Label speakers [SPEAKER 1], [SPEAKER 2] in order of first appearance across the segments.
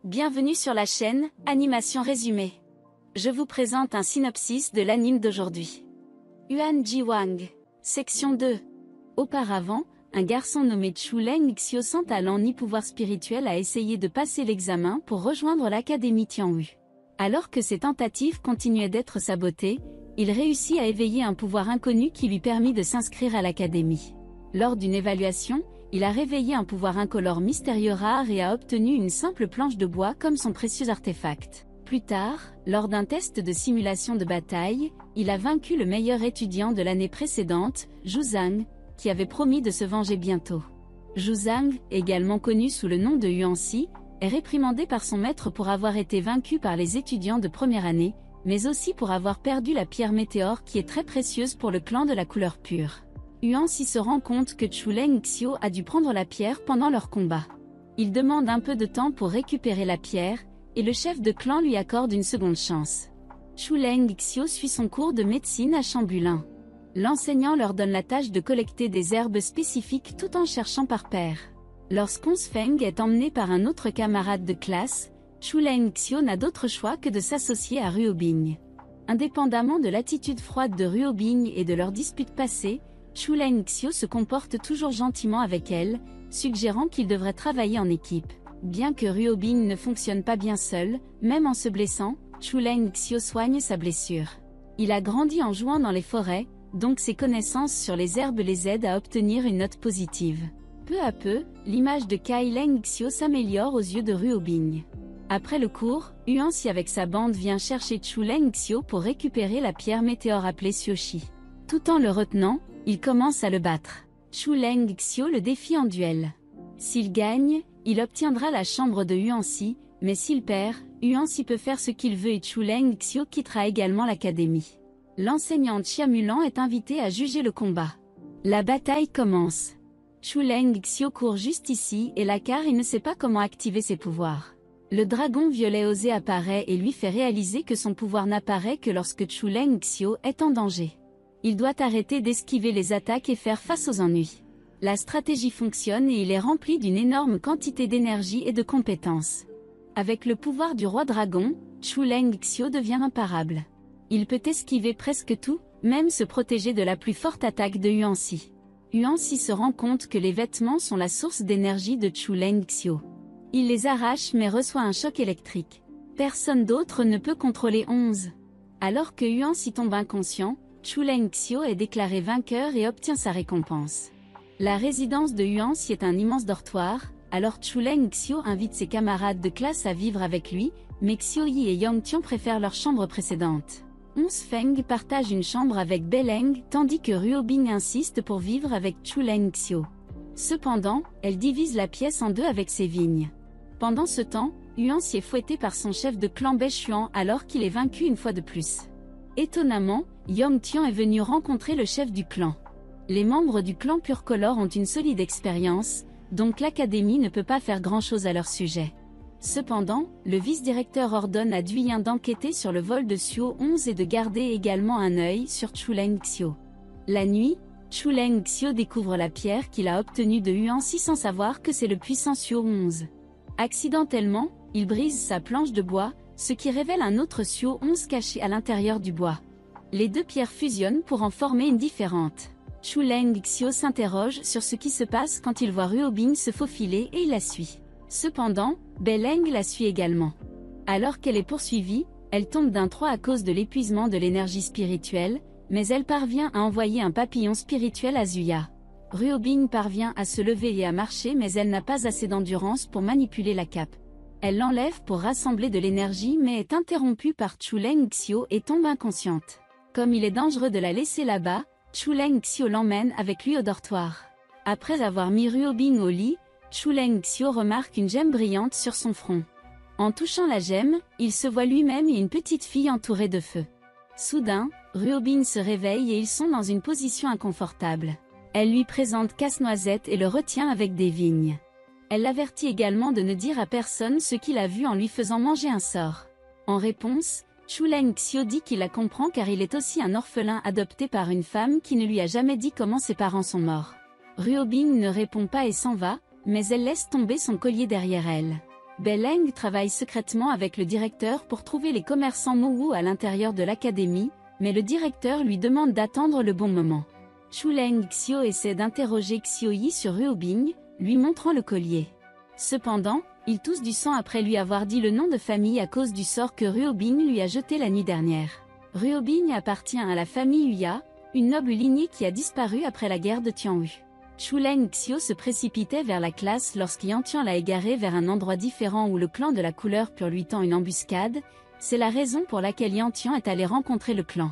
[SPEAKER 1] Bienvenue sur la chaîne Animation Résumée. Je vous présente un synopsis de l'anime d'aujourd'hui. Yuan Ji Wang. Section 2. Auparavant, un garçon nommé Chu Leng Xiu sans talent ni pouvoir spirituel a essayé de passer l'examen pour rejoindre l'académie Tianwu. Alors que ses tentatives continuaient d'être sabotées, il réussit à éveiller un pouvoir inconnu qui lui permit de s'inscrire à l'académie. Lors d'une évaluation, il a réveillé un pouvoir incolore mystérieux rare et a obtenu une simple planche de bois comme son précieux artefact. Plus tard, lors d'un test de simulation de bataille, il a vaincu le meilleur étudiant de l'année précédente, Zhu Zhang, qui avait promis de se venger bientôt. Zhu Zhang, également connu sous le nom de Yuan Si, est réprimandé par son maître pour avoir été vaincu par les étudiants de première année, mais aussi pour avoir perdu la pierre météore qui est très précieuse pour le clan de la couleur pure. Yuan Si se rend compte que Chu Leng Xiu a dû prendre la pierre pendant leur combat. Il demande un peu de temps pour récupérer la pierre, et le chef de clan lui accorde une seconde chance. Chu Leng Xiu suit son cours de médecine à Chambulin. L'enseignant leur donne la tâche de collecter des herbes spécifiques tout en cherchant par paire. Lorsqu'Ons Feng est emmené par un autre camarade de classe, Chu Leng Xiu n'a d'autre choix que de s'associer à Ruo Bing. Indépendamment de l'attitude froide de Ruo Bing et de leurs disputes passées, Chu Leng Xiu se comporte toujours gentiment avec elle, suggérant qu'ils devraient travailler en équipe. Bien que Ruo Bing ne fonctionne pas bien seul, même en se blessant, Chu Leng Xiu soigne sa blessure. Il a grandi en jouant dans les forêts, donc ses connaissances sur les herbes les aident à obtenir une note positive. Peu à peu, l'image de Kai Leng Xiu s'améliore aux yeux de Ruo Bing. Après le cours, Yuan Si avec sa bande vient chercher Chu Leng Xiu pour récupérer la pierre météore appelée Xiuxi. Tout en le retenant, il commence à le battre. Chu Leng Xiu le défie en duel. S'il gagne, il obtiendra la chambre de Yuan Si, mais s'il perd, Yuan Si peut faire ce qu'il veut et Chu Leng Xiu quittera également l'académie. L'enseignante Xia Mulan est invitée à juger le combat. La bataille commence. Chu Leng Xiu court juste ici et là car il ne sait pas comment activer ses pouvoirs. Le dragon violet osé apparaît et lui fait réaliser que son pouvoir n'apparaît que lorsque Chu Leng Xiu est en danger. Il doit arrêter d'esquiver les attaques et faire face aux ennuis. La stratégie fonctionne et il est rempli d'une énorme quantité d'énergie et de compétences. Avec le pouvoir du roi dragon, Chu Leng Xiu devient imparable. Il peut esquiver presque tout, même se protéger de la plus forte attaque de Yuan Si. Yuan Si se rend compte que les vêtements sont la source d'énergie de Chu Leng Xiu. Il les arrache mais reçoit un choc électrique. Personne d'autre ne peut contrôler 11. Alors que Yuan Si tombe inconscient, Chu Leng Xiu est déclaré vainqueur et obtient sa récompense. La résidence de Yuan Si est un immense dortoir, alors Chu Leng Xiu invite ses camarades de classe à vivre avec lui, mais Xiu Yi et Yang Tian préfèrent leur chambre précédente. Ons Feng partage une chambre avec Beleng tandis que Ruo Bing insiste pour vivre avec Chu Leng Xiu. Cependant, elle divise la pièce en deux avec ses vignes. Pendant ce temps, Yuan Si est fouetté par son chef de clan Bai Xuan alors qu'il est vaincu une fois de plus. Étonnamment, Yang Tian est venu rencontrer le chef du clan. Les membres du clan Purcolor ont une solide expérience, donc l'académie ne peut pas faire grand-chose à leur sujet. Cependant, le vice-directeur ordonne à Duyin d'enquêter sur le vol de Xiu 11 et de garder également un œil sur Chu Leng Xiu. La nuit, Chu Leng Xiu découvre la pierre qu'il a obtenue de Yuan Si sans savoir que c'est le puissant Xiu 11. Accidentellement, il brise sa planche de bois, ce qui révèle un autre Xiu 11 caché à l'intérieur du bois. Les deux pierres fusionnent pour en former une différente. Chu Leng Xiu s'interroge sur ce qui se passe quand il voit Ruo Bing se faufiler et il la suit. Cependant, Beleng la suit également. Alors qu'elle est poursuivie, elle tombe d'un 3 à cause de l'épuisement de l'énergie spirituelle, mais elle parvient à envoyer un papillon spirituel à Zuya. Ruo Bing parvient à se lever et à marcher mais elle n'a pas assez d'endurance pour manipuler la cape. Elle l'enlève pour rassembler de l'énergie mais est interrompue par Chu Leng Xiu et tombe inconsciente. Comme il est dangereux de la laisser là-bas, Chu Leng Xiu l'emmène avec lui au dortoir. Après avoir mis Ruo Bing au lit, Chu Leng Xiu remarque une gemme brillante sur son front. En touchant la gemme, il se voit lui-même et une petite fille entourée de feu. Soudain, Ruo Bing se réveille et ils sont dans une position inconfortable. Elle lui présente Casse-Noisette et le retient avec des vignes. Elle l'avertit également de ne dire à personne ce qu'il a vu en lui faisant manger un sort. En réponse, Chu Leng Xiu dit qu'il la comprend car il est aussi un orphelin adopté par une femme qui ne lui a jamais dit comment ses parents sont morts. Ruo Bing ne répond pas et s'en va, mais elle laisse tomber son collier derrière elle. Beleng travaille secrètement avec le directeur pour trouver les commerçants Mowu à l'intérieur de l'académie, mais le directeur lui demande d'attendre le bon moment. Chuleng Xiu essaie d'interroger Xiu Yi sur Ruobing, lui montrant le collier. Cependant, il tousse du sang après lui avoir dit le nom de famille à cause du sort que Ruobing lui a jeté la nuit dernière. Ruobing appartient à la famille Huya, une noble lignée qui a disparu après la guerre de Tianwu. Chuleng Xiu se précipitait vers la classe lorsqu'Yantian l'a égaré vers un endroit différent où le clan de la couleur pure lui tend une embuscade. C'est la raison pour laquelle Yantian est allé rencontrer le clan.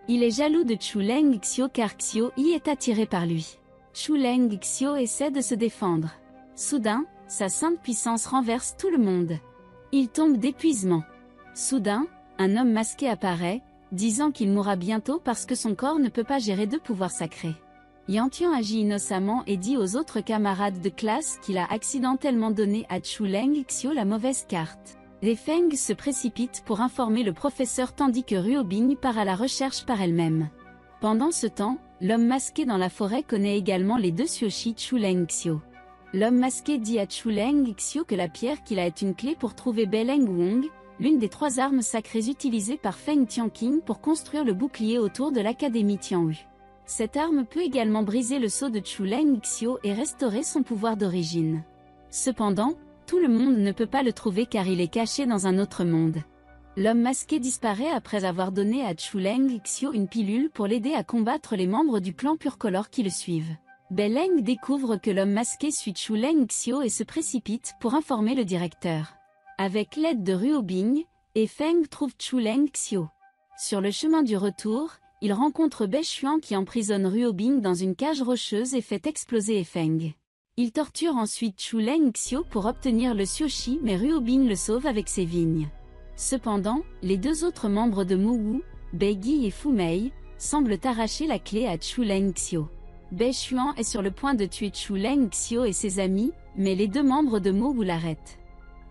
[SPEAKER 1] Il est jaloux de Chuleng Xiu car Xiu Yi est attiré par lui. Chuleng Xiu essaie de se défendre. Soudain, sa sainte puissance renverse tout le monde. Il tombe d'épuisement. Soudain, un homme masqué apparaît, disant qu'il mourra bientôt parce que son corps ne peut pas gérer deux pouvoirs sacrés. Yantian agit innocemment et dit aux autres camarades de classe qu'il a accidentellement donné à Chuleng Xiu la mauvaise carte. Les Feng se précipitent pour informer le professeur tandis que Ruobing part à la recherche par elle-même. Pendant ce temps, l'homme masqué dans la forêt connaît également les deux Xiushi Chuleng Xiu. L'homme masqué dit à Chuleng Xiu que la pierre qu'il a est une clé pour trouver Beleng Wong, l'une des 3 armes sacrées utilisées par Feng Tianqing pour construire le bouclier autour de l'académie Tianwu. Cette arme peut également briser le sceau de Chuleng Xiu et restaurer son pouvoir d'origine. Cependant, tout le monde ne peut pas le trouver car il est caché dans un autre monde. L'homme masqué disparaît après avoir donné à Chuleng Xiu une pilule pour l'aider à combattre les membres du clan Purcolor qui le suivent. Beleng découvre que l'homme masqué suit Chuleng Xiu et se précipite pour informer le directeur. Avec l'aide de Ruobing, Feng trouve Chuleng Xiu. Sur le chemin du retour, il rencontre Bai Xuan qui emprisonne Ruobing dans une cage rocheuse et fait exploser Feng. Il torture ensuite Chuleng Xiu pour obtenir le Xiushi mais Ruobing le sauve avec ses vignes. Cependant, les 2 autres membres de Mowu, Bai Yi et Fu Mei, semblent arracher la clé à Chuleng Xiu. Bai Xuan est sur le point de tuer Chuleng Xiu et ses amis, mais les 2 membres de Mowu l'arrêtent.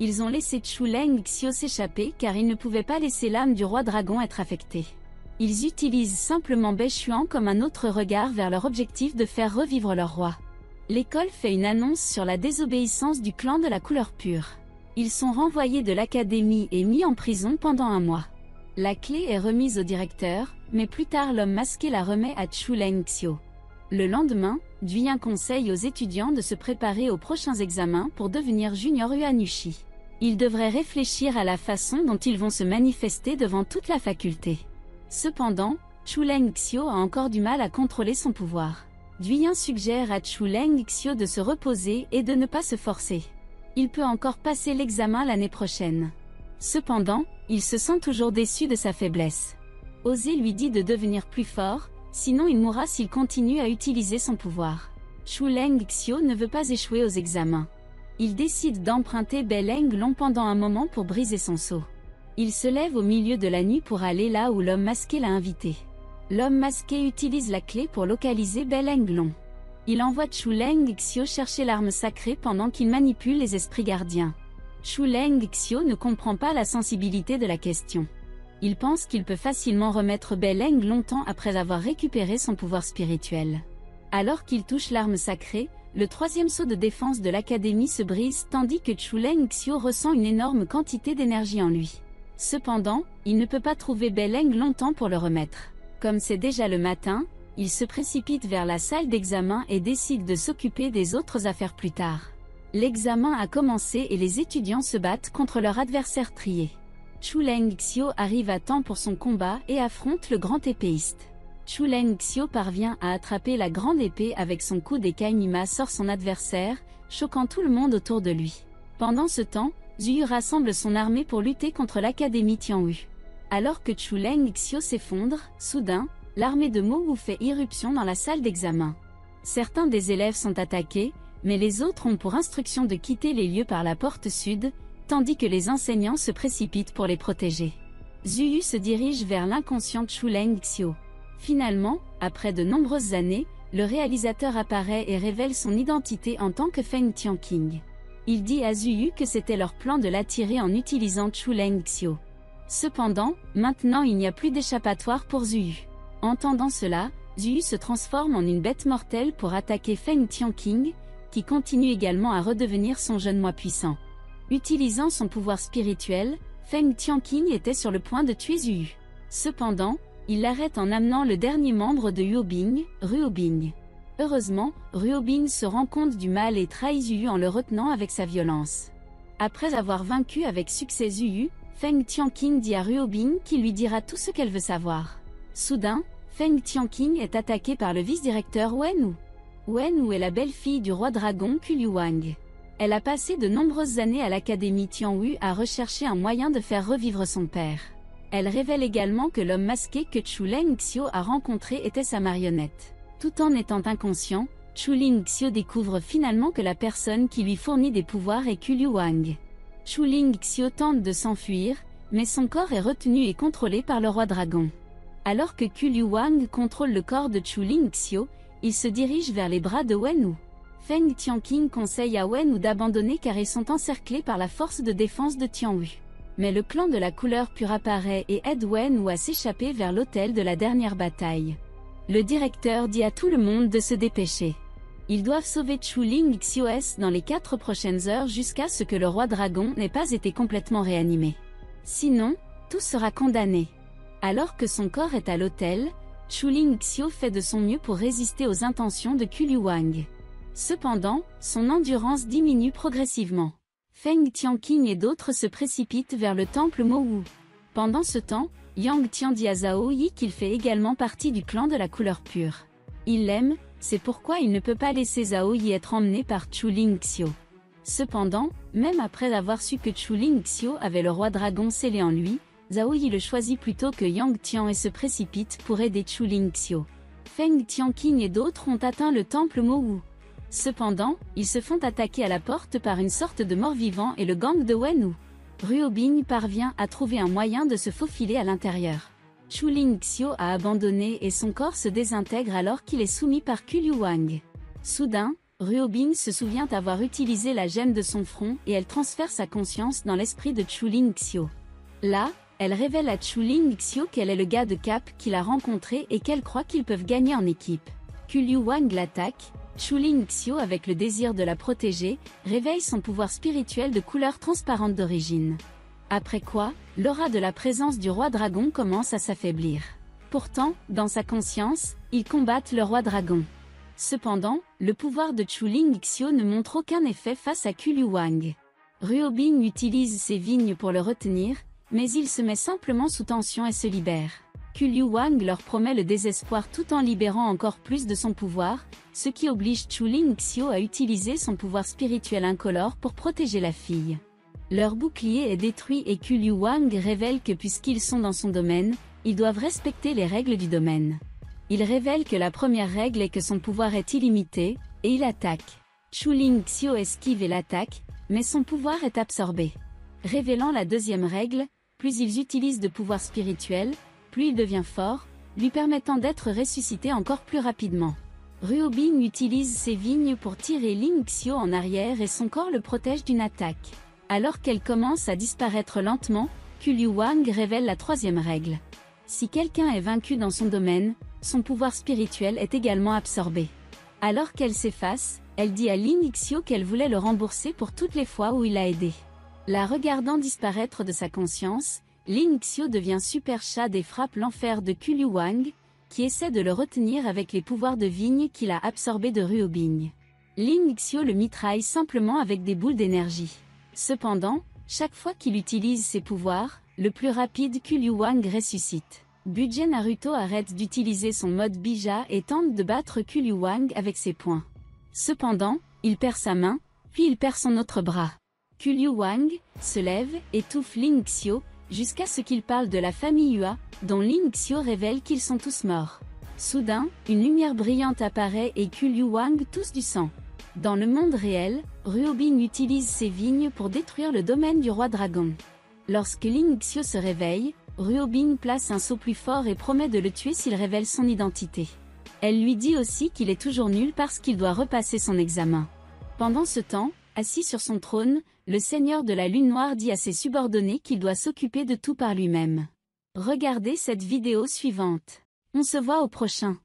[SPEAKER 1] Ils ont laissé Chuleng Xiu s'échapper car ils ne pouvaient pas laisser l'âme du roi dragon être affectée. Ils utilisent simplement Bai Xuan comme un autre regard vers leur objectif de faire revivre leur roi. L'école fait une annonce sur la désobéissance du clan de la couleur pure. Ils sont renvoyés de l'académie et mis en prison pendant 1 mois. La clé est remise au directeur, mais plus tard l'homme masqué la remet à Chuleng Xiu. Le lendemain, Duyin conseille aux étudiants de se préparer aux prochains examens pour devenir junior Yuanushi. Ils devraient réfléchir à la façon dont ils vont se manifester devant toute la faculté. Cependant, Chuleng Xiu a encore du mal à contrôler son pouvoir. Duyin suggère à Chuleng Xiu de se reposer et de ne pas se forcer. Il peut encore passer l'examen l'année prochaine. Cependant, il se sent toujours déçu de sa faiblesse. Osé lui dit de devenir plus fort, sinon il mourra s'il continue à utiliser son pouvoir. Chuleng Xiu ne veut pas échouer aux examens. Il décide d'emprunter Beleng Long pendant un moment pour briser son sceau. Il se lève au milieu de la nuit pour aller là où l'homme masqué l'a invité. L'homme masqué utilise la clé pour localiser Beleng Long. Il envoie Chuleng Xiu chercher l'arme sacrée pendant qu'il manipule les esprits gardiens. Chuleng Xiu ne comprend pas la sensibilité de la question. Il pense qu'il peut facilement remettre Beleng longtemps après avoir récupéré son pouvoir spirituel. Alors qu'il touche l'arme sacrée, le 3e sceau de défense de l'académie se brise tandis que Chuleng Xiu ressent une énorme quantité d'énergie en lui. Cependant, il ne peut pas trouver Beleng longtemps pour le remettre. Comme c'est déjà le matin, il se précipite vers la salle d'examen et décide de s'occuper des autres affaires plus tard. L'examen a commencé et les étudiants se battent contre leur adversaire trié. Chuleng Xiu arrive à temps pour son combat et affronte le grand épéiste. Chuleng Xiu parvient à attraper la grande épée avec son coude et Kainima sort son adversaire, choquant tout le monde autour de lui. Pendant ce temps, Zuyu rassemble son armée pour lutter contre l'académie Tianwu. Alors que Chuleng Xiu s'effondre, soudain, l'armée de Mowu fait irruption dans la salle d'examen. Certains des élèves sont attaqués, mais les autres ont pour instruction de quitter les lieux par la porte sud, tandis que les enseignants se précipitent pour les protéger. Zuyu se dirige vers l'inconscient Chuleng Xiu. Finalement, après de nombreuses années, le réalisateur apparaît et révèle son identité en tant que Feng Tianqing. Il dit à Zuyu que c'était leur plan de l'attirer en utilisant Chuleng Xiu. Cependant, maintenant il n'y a plus d'échappatoire pour Zuyu. Entendant cela, Zuyu se transforme en une bête mortelle pour attaquer Feng Tianqing, qui continue également à redevenir son jeune moi puissant. Utilisant son pouvoir spirituel, Feng Tianqing était sur le point de tuer Zhu. Cependant, il l'arrête en amenant le dernier membre de Huobing, Ruobing. Heureusement, Ruobing se rend compte du mal et trahit Zhu en le retenant avec sa violence. Après avoir vaincu avec succès Zhu, Feng Tianqing dit à Ruobing qu'il lui dira tout ce qu'elle veut savoir. Soudain, Feng Tianqing est attaqué par le vice-directeur Wen Wu. Wen Wu est la belle-fille du roi dragon Kulyu Wang. Elle a passé de nombreuses années à l'académie Tianwu à rechercher un moyen de faire revivre son père. Elle révèle également que l'homme masqué que Chu Lingxiu a rencontré était sa marionnette. Tout en étant inconscient, Chu Lingxiu découvre finalement que la personne qui lui fournit des pouvoirs est Kulyu Wang. Chu Lingxiu tente de s'enfuir, mais son corps est retenu et contrôlé par le roi dragon. Alors que Kulyu Wang contrôle le corps de Chu Lingxiu, il se dirige vers les bras de Wen Wu. Feng Tianqing conseille à Wen Wu d'abandonner car ils sont encerclés par la force de défense de Tianwu. Mais le clan de la couleur pure apparaît et aide Wen Wu à s'échapper vers l'hôtel de la dernière bataille. Le directeur dit à tout le monde de se dépêcher. Ils doivent sauver Chu Lingxiu dans les 4 prochaines heures jusqu'à ce que le roi dragon n'ait pas été complètement réanimé. Sinon, tout sera condamné. Alors que son corps est à l'hôtel, Chu Lingxiu fait de son mieux pour résister aux intentions de Kulyu Wang. Cependant, son endurance diminue progressivement. Feng Tianqing et d'autres se précipitent vers le temple Mowu. Pendant ce temps, Yang Tian dit à Zhao Yi qu'il fait également partie du clan de la couleur pure. Il l'aime, c'est pourquoi il ne peut pas laisser Zhao Yi être emmené par Chu Lingxiu. Cependant, même après avoir su que Chu Lingxiu avait le roi dragon scellé en lui, Zhao Yi le choisit plutôt que Yang Tian et se précipite pour aider Chu Lingxiu. Feng Tianqing et d'autres ont atteint le temple Mowu. Cependant, ils se font attaquer à la porte par une sorte de mort-vivant et le gang de Wen Wu. Ruobing parvient à trouver un moyen de se faufiler à l'intérieur. Chu Lingxiu a abandonné et son corps se désintègre alors qu'il est soumis par Kulyu Wang. Soudain, Ruobing se souvient avoir utilisé la gemme de son front et elle transfère sa conscience dans l'esprit de Chu Lingxiu. Là, elle révèle à Chu Lingxiu qu'elle est le gars de Cap qu'il a rencontré et qu'elle croit qu'ils peuvent gagner en équipe. Kulyu Wang l'attaque. Chu Lingxiu, avec le désir de la protéger, réveille son pouvoir spirituel de couleur transparente d'origine. Après quoi, l'aura de la présence du roi dragon commence à s'affaiblir. Pourtant, dans sa conscience, ils combattent le roi dragon. Cependant, le pouvoir de Chu Lingxiu ne montre aucun effet face à Kulyu Wang. Ruobing utilise ses vignes pour le retenir, mais il se met simplement sous tension et se libère. Kulyu Wang leur promet le désespoir tout en libérant encore plus de son pouvoir, ce qui oblige Chu Lingxiu à utiliser son pouvoir spirituel incolore pour protéger la fille. Leur bouclier est détruit et Kulyu Wang révèle que puisqu'ils sont dans son domaine, ils doivent respecter les règles du domaine. Il révèle que la première règle est que son pouvoir est illimité, et il attaque. Chu Lingxiu esquive et l'attaque, mais son pouvoir est absorbé. Révélant la deuxième règle, plus ils utilisent de pouvoir spirituel, plus il devient fort, lui permettant d'être ressuscité encore plus rapidement. Ruobing utilise ses vignes pour tirer Lingxiu en arrière et son corps le protège d'une attaque. Alors qu'elle commence à disparaître lentement, Kulyu Wang révèle la troisième règle. Si quelqu'un est vaincu dans son domaine, son pouvoir spirituel est également absorbé. Alors qu'elle s'efface, elle dit à Lingxiu qu'elle voulait le rembourser pour toutes les fois où il l'a aidé. La regardant disparaître de sa conscience, Lingxiu devient super shad et frappe l'enfer de Kulyu Wang, qui essaie de le retenir avec les pouvoirs de vigne qu'il a absorbés de Ruobing. Lingxiu le mitraille simplement avec des boules d'énergie. Cependant, chaque fois qu'il utilise ses pouvoirs, le plus rapide Kulyu Wang ressuscite. Budget Naruto arrête d'utiliser son mode Bija et tente de battre Kulyu Wang avec ses poings. Cependant, il perd sa main, puis il perd son autre bras. Kulyu Wang se lève, étouffe Lingxiu, jusqu'à ce qu'il parle de la famille Hua, dont Lingxiu révèle qu'ils sont tous morts. Soudain, une lumière brillante apparaît et Kulyu Wang tousse du sang. Dans le monde réel, Ruobing utilise ses vignes pour détruire le domaine du roi dragon. Lorsque Lingxiu se réveille, Ruobing place un sceau plus fort et promet de le tuer s'il révèle son identité. Elle lui dit aussi qu'il est toujours nul parce qu'il doit repasser son examen. Pendant ce temps, assis sur son trône, le seigneur de la lune noire dit à ses subordonnés qu'il doit s'occuper de tout par lui-même. Regardez cette vidéo suivante. On se voit au prochain.